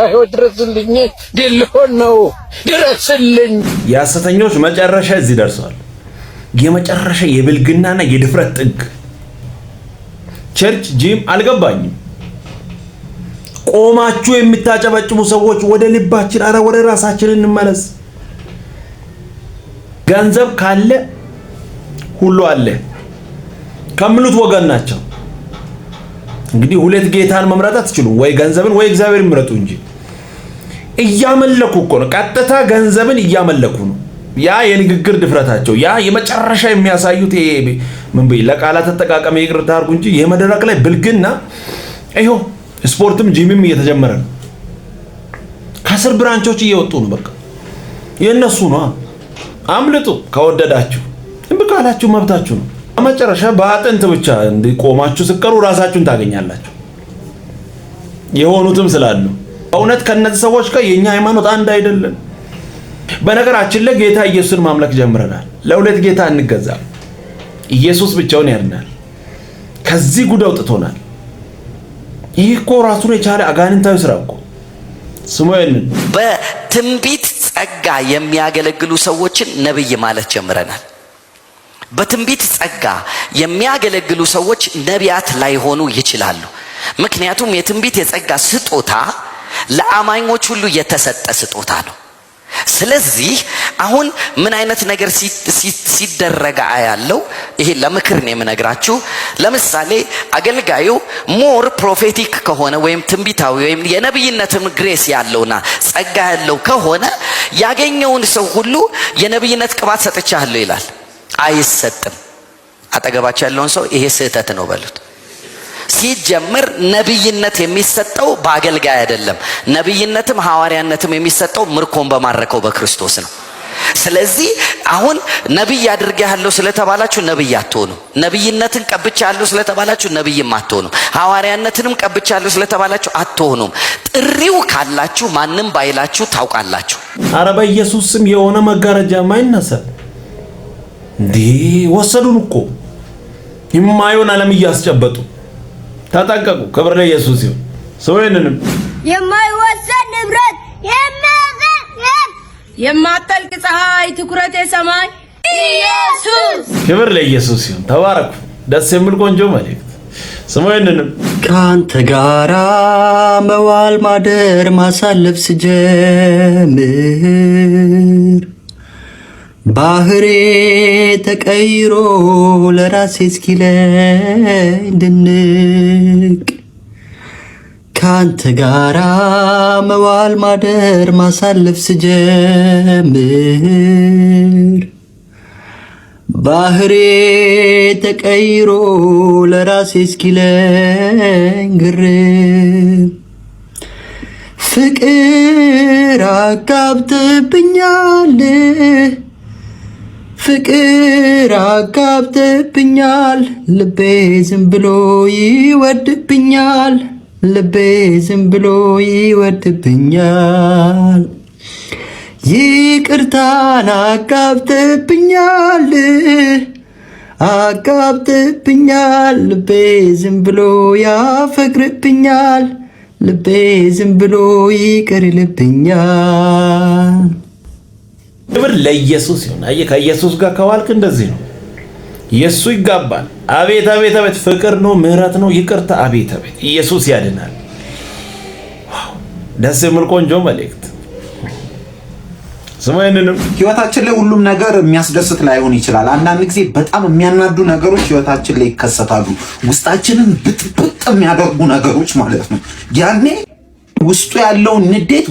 ጌታዬ ድረስልኝ፣ ድልሆን ነው ድረስልኝ። የሐሰተኞች መጨረሻ እዚህ ደርሷል። የመጨረሻ የብልግናና የድፍረት ጥግ። ቸርች ጂም አልገባኝም። ቆማችሁ የምታጨበጭቡ ሰዎች ወደ ልባችን፣ አረ ወደ ራሳችን እንመለስ። ገንዘብ ካለ ሁሉ አለ ከምሉት ወገን ናቸው። እንግዲህ ሁለት ጌታን መምረጥ አትችሉም። ወይ ገንዘብን ወይ እግዚአብሔርን ምረጡ እንጂ። እያመለኩ እኮ ነው፣ ቀጥታ ገንዘብን እያመለኩ ነው። ያ የንግግር ድፍረታቸው፣ ያ የመጨረሻ የሚያሳዩት ምን በይ ለቃላት ተጠቃቀም ይቅርታ አድርጉ እንጂ የመድረክ ላይ ብልግና አይሆ። ስፖርትም ጂምም እየተጀመረ ነው። ከስር ብራንቾች እየወጡ ነው። በቃ የነሱ ነው። አምልጡ ከወደዳችሁ፣ እምቢ ካላችሁ መብታችሁ ነው። መጨረሻ በአጥንት ብቻ እንዲቆማችሁ ስቀሩ ራሳችሁን ታገኛላችሁ። የሆኑትም ስላሉ በእውነት ከነዚህ ሰዎች ጋር የኛ ሃይማኖት አንድ አይደለም። በነገራችን ላይ ጌታ ኢየሱስን ማምለክ ጀምረናል። ለሁለት ጌታ እንገዛም። ኢየሱስ ብቻውን ያድናል። ከዚህ ጉድ አውጥቶናል። ይህ እኮ ራሱን የቻለ አጋንንታዊ ስራ እኮ ስሙን በትንቢት ጸጋ የሚያገለግሉ ሰዎችን ነብይ ማለት ጀምረናል። በትንቢት ጸጋ የሚያገለግሉ ሰዎች ነቢያት ላይሆኑ ይችላሉ። ምክንያቱም የትንቢት የጸጋ ስጦታ ለአማኞች ሁሉ የተሰጠ ስጦታ ነው። ስለዚህ አሁን ምን አይነት ነገር ሲደረጋ ያለው ይሄ ለምክር ነው የምነግራችሁ። ለምሳሌ አገልጋዩ ሞር ፕሮፌቲክ ከሆነ ወይም ትንቢታዊ ወይም የነብይነትም ግሬስ ያለውና ጸጋ ያለው ከሆነ ያገኘውን ሰው ሁሉ የነብይነት ቅባት ሰጥቻለሁ ይላል። አይሰጥም። አጠገባቸው ያለውን ሰው ይሄ ስህተት ነው በሉት። ሲጀምር ነብይነት የሚሰጠው በአገልጋይ አይደለም። ነብይነትም ሐዋርያነትም የሚሰጠው ምርኮን በማረከው በክርስቶስ ነው። ስለዚህ አሁን ነብይ አድርጌሃለሁ ስለተባላችሁ ነብይ አትሆኑ። ነብይነትን ቀብቻለሁ ስለተባላችሁ ነብይም አትሆኑ። ሐዋርያነትንም ቀብቻለሁ ስለተባላችሁ አትሆኑም። ጥሪው ካላችሁ ማንም ባይላችሁ ታውቃላችሁ። አረ በኢየሱስ ስም የሆነ መጋረጃ ማይነሳ እንዴ ወሰዱን እኮ የማይሆን ዓለም እያስጨበጡ ተጠንቀቁ። ክብር ለኢየሱስ ይሁን። ሰውየንም የማይወሰድ ንብረት የማጠልቅ ፀሐይ ትኩረት የሰማይ ኢየሱስ። ክብር ለኢየሱስ ይሁን። ተባረኩ። ደስ የሚል ቆንጆ መልእክት። ሰውየንም ካንተ ጋራ መዋል ማደር ማሳለፍ ስጀምር ባህሬ ተቀይሮ ለራሴ እስኪለኝ ድንቅ ካንተ ጋራ መዋል ማደር ማሳለፍ ስጀምር ባህሬ ተቀይሮ ለራሴ እስኪለኝ ግርም ፍቅር አጋብተብኛል ፍቅር አጋብተብኛል ልቤ ዝም ብሎ ይወድብኛል ልቤ ዝም ብሎ ይወድብኛል ይቅርታን አጋብተብኛል ልቤ ዝም ብሎ ያፈቅርብኛል ልቤ ዝም ብሎ ይቅር ይልብኛል። ክብር ለኢየሱስ ይሁን። አየህ ከኢየሱስ ጋር ከዋልክ እንደዚህ ነው። ኢየሱስ ይጋባል። አቤት አቤት አቤት ፍቅር ነው፣ ምህረት ነው፣ ይቅርታ። አቤት አቤት ኢየሱስ ያድናል። ደስ የሚል ቆንጆ መልእክት። ስሙኝንም ህይወታችን ላይ ሁሉም ነገር የሚያስደስት ላይሆን ይችላል። አንዳንድ ጊዜ በጣም የሚያናዱ ነገሮች ህይወታችን ላይ ይከሰታሉ። ውስጣችንን ብጥብጥ የሚያደርጉ ነገሮች ማለት ነው። ያኔ ውስጡ ያለውን ንዴት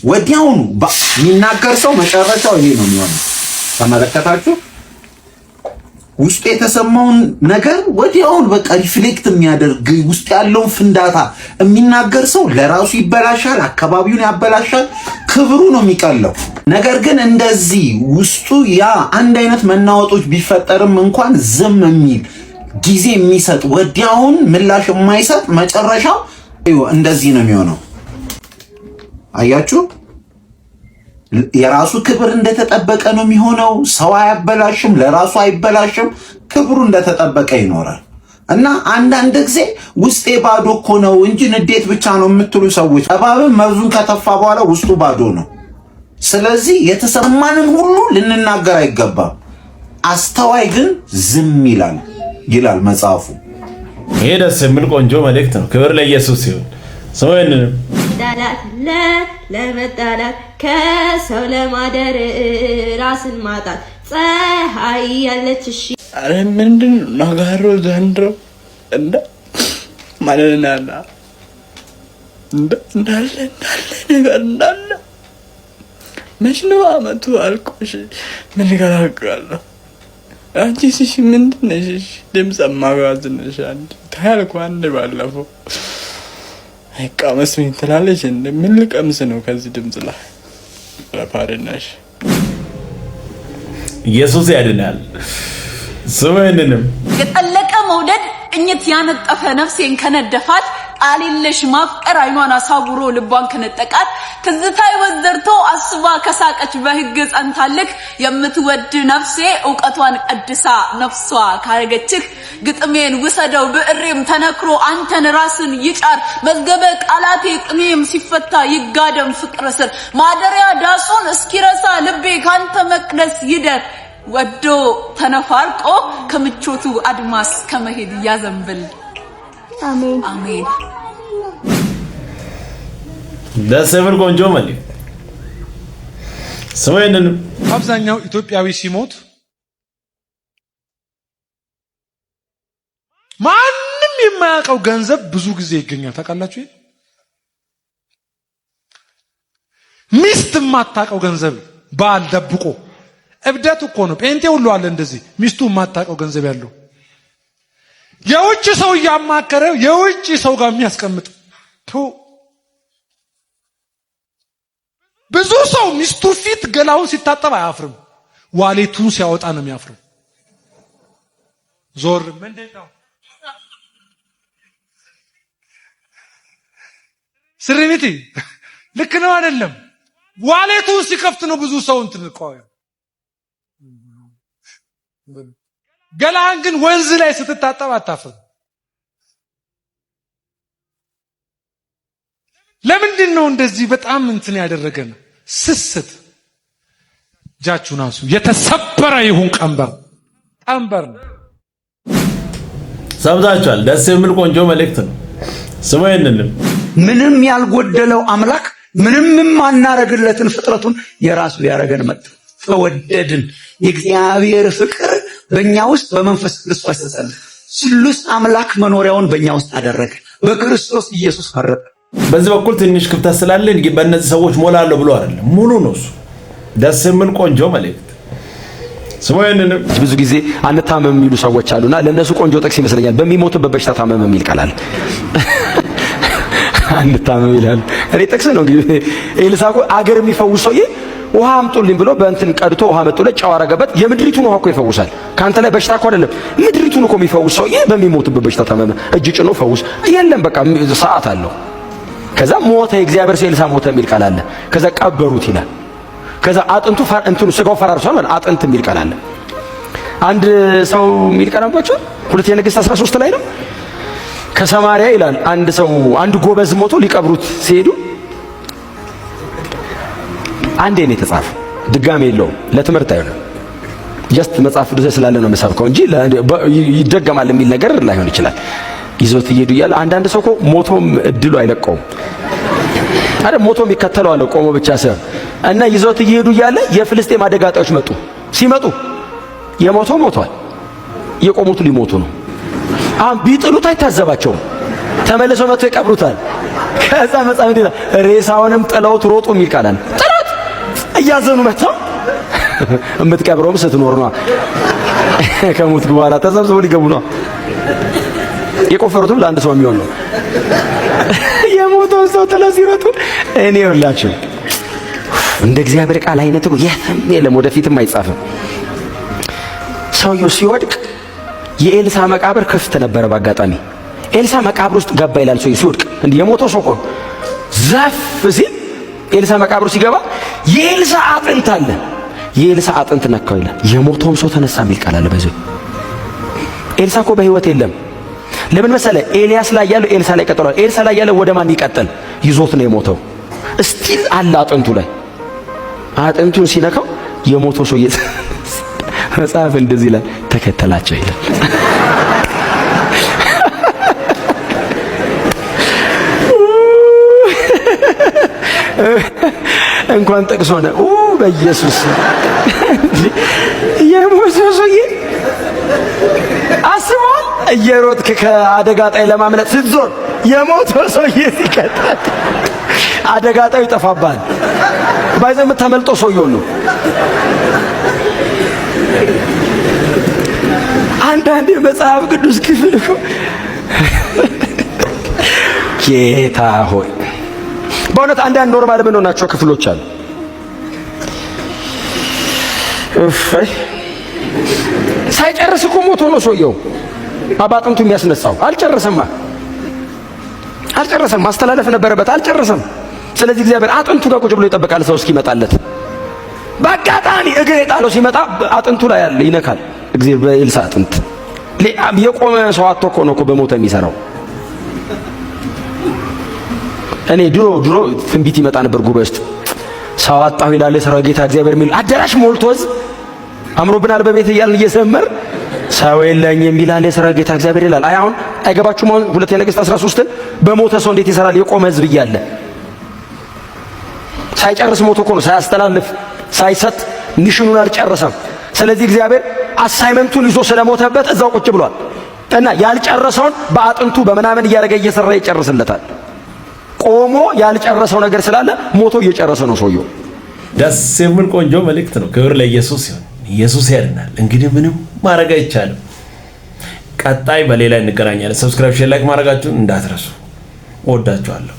ወዲያውኑ የሚናገር ሰው መጨረሻው ይሄ ነው የሚሆነው። ተመለከታችሁ? ውስጡ የተሰማውን ነገር ወዲያውኑ በቃ ሪፍሌክት የሚያደርግ ውስጥ ያለውን ፍንዳታ የሚናገር ሰው ለራሱ ይበላሻል፣ አካባቢውን ያበላሻል፣ ክብሩ ነው የሚቀለው። ነገር ግን እንደዚህ ውስጡ ያ አንድ አይነት መናወጦች ቢፈጠርም እንኳን ዝም የሚል ጊዜ የሚሰጥ ወዲያውን ምላሽ የማይሰጥ መጨረሻው እንደዚህ ነው የሚሆነው። አያችሁ? የራሱ ክብር እንደተጠበቀ ነው የሚሆነው። ሰው አያበላሽም፣ ለራሱ አይበላሽም፣ ክብሩ እንደተጠበቀ ይኖራል። እና አንዳንድ ጊዜ ውስጤ ባዶ እኮ ነው እንጂ ንዴት ብቻ ነው የምትሉ ሰዎች እባብም መርዙን ከተፋ በኋላ ውስጡ ባዶ ነው። ስለዚህ የተሰማንን ሁሉ ልንናገር አይገባም። አስተዋይ ግን ዝም ይላል መጽሐፉ። ይሄ ደስ የሚል ቆንጆ መልእክት ነው። ክብር ለኢየሱስ ይሁን። ሰውን ለመጣላት ከሰው ለማደር ራስን ማጣት ፀሐይ ያለች እሺ አረ ምንድን ነገሩ ዘንድሮ እንደ ማለናና እንዳለ ነገር እንዳለ መች ነው አመቱ አልቆሽ ምን ይገራጋለሁ። አንቺ ሲሽ ምንድን ነሽ? ድምፅ ማጋዝነሽ አንድ ታልኩ አንድ ባለፈው አይቃመስ ምን ትላለሽ? ምን ልቀምስ ነው ከዚህ ድምፅ ላይ ለፓርናሽ ኢየሱስ ያድናል። ሰውንንም የጠለቀ መውደድ እኝት ያነጠፈ ነፍሴን ከነደፋት ቃልለሽ ማፍቀር አይኗን አሳውሮ ልቧን ከነጠቃት ትዝታ ይወዘርቶ አስባ ከሳቀች በህግ ጸንታልክ የምትወድ ነፍሴ ዕውቀቷን ቀድሳ ነፍሷ ካረገችክ ግጥሜን ውሰደው ብዕሬም ተነክሮ አንተን ራስን ይጫር መዝገበ ቃላቴ ቅኔም ሲፈታ ይጋደም ፍቅር ስር ማደሪያ ዳሱን እስኪረሳ ልቤ ካንተ መቅደስ ይደር ወዶ ተነፋርቆ ከምቾቱ አድማስ ከመሄድ ያዘንብል። አሜን አሜን። ደስ የሚል ቆንጆ መልእክት። ሰውንን አብዛኛው ኢትዮጵያዊ ሲሞት ማንም የማያውቀው ገንዘብ ብዙ ጊዜ ይገኛል። ታውቃላችሁ? ሚስት የማታውቀው ገንዘብ ባል ደብቆ እብደት እኮ ነው። ጴንጤ ሁሉ አለ እንደዚህ ሚስቱ የማታውቀው ገንዘብ ያለው የውጭ ሰው እያማከረ የውጭ ሰው ጋር የሚያስቀምጥ ብዙ ሰው ሚስቱ ፊት ገላውን ሲታጠብ አያፍርም። ዋሌቱን ሲያወጣ ነው የሚያፍረው። ዞር ምንድነው ስሪኒቲ ልክ ነው አይደለም? ዋሌቱን ሲከፍት ነው ብዙ ሰው እንትን ቆይ ገላን ግን ወንዝ ላይ ስትታጠብ አታፍርም። ለምንድን ነው እንደዚህ በጣም እንትን ያደረገን? ስስት እጃችሁን አንሱ። የተሰበረ ይሁን ቀንበር ነው። ሰምታችኋል። ደስ የሚል ቆንጆ መልእክት ነው። ስሙኝንም ምንም ያልጎደለው አምላክ ምንም ማናረግለትን ፍጥረቱን የራሱ ያረገን መጥ ተወደድን። የእግዚአብሔር ፍቅር በእኛ ውስጥ በመንፈስ ቅዱስ ፈሰሰ። ስሉስ አምላክ መኖሪያውን በእኛ ውስጥ አደረገ። በክርስቶስ ኢየሱስ ፈረጠ። በዚህ በኩል ትንሽ ክፍተት ስላለ በእነዚህ ሰዎች ሞላለሁ ብሎ አይደለም፣ ሙሉ ነው እሱ። ደስ የሚል ቆንጆ መልእክት። ስሙኝንም ብዙ ጊዜ አንታመም የሚሉ ሰዎች አሉና ለነሱ ቆንጆ ጥቅስ ይመስለኛል። በሚሞትበት በሽታ ታመመ የሚል ቃል አለ። አንታመም ይላል። እኔ ጥቅስ ነው እንግዲህ ኤልሳ እኮ አገር የሚፈውስ ሰውዬ ውሃ አምጡልኝ ብሎ በእንትን ቀድቶ ውሃ መጥቶለት ጨው አረገበት። የምድሪቱን ውሃ እኮ ይፈውሳል። ካንተ ላይ በሽታ እኮ አይደለም፣ ምድሪቱን እኮ የሚፈውስ ሰውዬ በሚሞትበት በሽታ ታመመ። እጅ ጭኖ ፈውስ የለም፣ በቃ ሰዓት አለው። ከዛ ሞተ፣ የእግዚአብሔር ሰው ኤልሳ ሞተ የሚል ቃል አለ። ከዛ ቀበሩት ይላል። ከዛ አጥንቱ እንትኑ ስጋው ፈራርሷል ማለት አጥንት የሚል ቃል አለ። አንድ ሰው የሚል ቃል አምባቸው ሁለተኛ ነገሥት 13 ላይ ነው። ከሰማሪያ ይላል አንድ ጎበዝ ሞቶ ሊቀብሩት ሲሄዱ አንዴ ነው የተጻፈው፣ ድጋሜ የለውም። ለትምህርት አይሆንም፣ ጀስት መጽሐፍ ቅዱስ ስላለ ነው መሰብከው እንጂ ይደገማል የሚል ነገር ላይሆን ይችላል። ይዞት ይሄዱ ይላል። አንዳንድ ሰው እኮ ሞቶም እድሉ አይለቀውም አይደል? ሞቶም ይከተለዋል ቆሞ ብቻ ሳይሆን እና ይዞት ይሄዱ እያለ የፍልስጤም አደጋጣዮች መጡ። ሲመጡ የሞተው ሞቷል፣ የቆሙት ሊሞቱ ነው። አሁን ቢጥሉት አይታዘባቸውም፣ ተመልሰው መጥተው ይቀብሩታል። ከዛ መጽሐፍ ይላል ሬሳውንም ጥለውት ሮጡ የሚል ቃል አለ። ጥለውት እያዘኑ መጥተው የምትቀብረውም ስትኖር ነው። ከሞት በኋላ ተሰብስበው ሊገቡ ነው። የቆፈሩትም ለአንድ ሰው የሚሆን ነው። የሞተው ሰው ጥለው ሲሮጡ እኔ ይኸውላችሁ እንደ እግዚአብሔር ቃል አይነት ነው የትም የለም፣ ወደፊትም አይጻፍም። ሰውየው ሲወድቅ የኤልሳ መቃብር ክፍት ነበረ። በአጋጣሚ ኤልሳ መቃብር ውስጥ ገባ ይላል። ሰውየው ሲወድቅ እንዲህ የሞተው ሰው እኮ ዘፍ ሲል ኤልሳ መቃብር ሲገባ የኤልሳ አጥንት አለ። የኤልሳ አጥንት ነካው ይላል። የሞተውም ሰው ተነሳ የሚል ቃል አለ። በዚህ ኤልሳ እኮ በህይወት የለም፣ ለምን መሰለህ? ኤልያስ ላይ ያለው ኤልሳ ላይ ቀጥሏል። ኤልሳ ላይ ያለው ወደ ማን ይቀጥል? ይዞት ነው የሞተው። እስቲል አለ አጥንቱ ላይ። አጥንቱን ሲነካው የሞተው ሰው መጽሐፍ እንደዚህ ይላል፣ ተከተላቸው ይላል። እንኳን ጠቅሶ ነው በኢየሱስ የሞተው ሰውዬ አስበዋል። እየሮጥክ ከአደጋ ጣይ ለማምለጥ ስትዞር የሞተው ሰውዬ ሲከተል አደጋ ጣዩ ይጠፋብሃል። ባይዘው የምታመልጠው ሰውዬው ነው። አንዳንድ የመጽሐፍ ቅዱስ ክፍል ጌታ ሆይ በእውነት አንዳንድ ኖርማል የምንሆናቸው ክፍሎች አሉ። ሳይጨርስ እኮ ሞቶ ነው ሰውየው አባጥንቱ የሚያስነሳው። አልጨረሰማ፣ ማስተላለፍ ነበረበት፣ አልጨረሰም። ስለዚህ እግዚአብሔር አጥንቱ ጋር ቁጭ ብሎ ይጠብቃል ሰው እስኪመጣለት። በአጋጣሚ እግር የጣለው ሲመጣ አጥንቱ ላይ ያለ ይነካል። እግዚአብሔር በኤልሳ አጥንት የቆመ ሰው አጥቶ እኮ ነው በሞተ የሚሰራው። እኔ ድሮ ትንቢት ይመጣ ነበር ጉባኤ ውስጥ። ሰው አጣሁ ይላል የሠራዊት ጌታ እግዚአብሔር የሚል አዳራሽ ሞልቶዝ አምሮብናል በቤት እያልን እየዘመር ሰው የለኝም ይላል የሠራዊት ጌታ እግዚአብሔር ይላል። አይ አሁን አይገባችሁም? አሁን ሁለተኛ ነገሥት 13 በሞተ ሰው እንዴት ይሰራል? የቆመ ሕዝብ እያለ ሳይጨርስ ሞቶ እኮ ነው። ሳያስተላልፍ ሳይሰጥ ሚሽኑን አልጨረሰም። ስለዚህ እግዚአብሔር አሳይመንቱን ይዞ ስለሞተበት እዛው ቁጭ ብሏል እና ያልጨረሰውን በአጥንቱ በመናመን እያደረገ እየሰራ ይጨርስለታል። ቆሞ ያልጨረሰው ነገር ስላለ ሞቶ እየጨረሰ ነው ሰውየው። ደስ የሚል ቆንጆ መልእክት ነው። ክብር ለኢየሱስ ይሁን። ኢየሱስ ያድናል። እንግዲህ ምንም ማድረግ አይቻልም። ቀጣይ በሌላ እንገናኛለን። ሰብስክራይብ፣ ሼር፣ ላይክ ማድረጋችሁን እንዳትረሱ። ወዳችኋለሁ።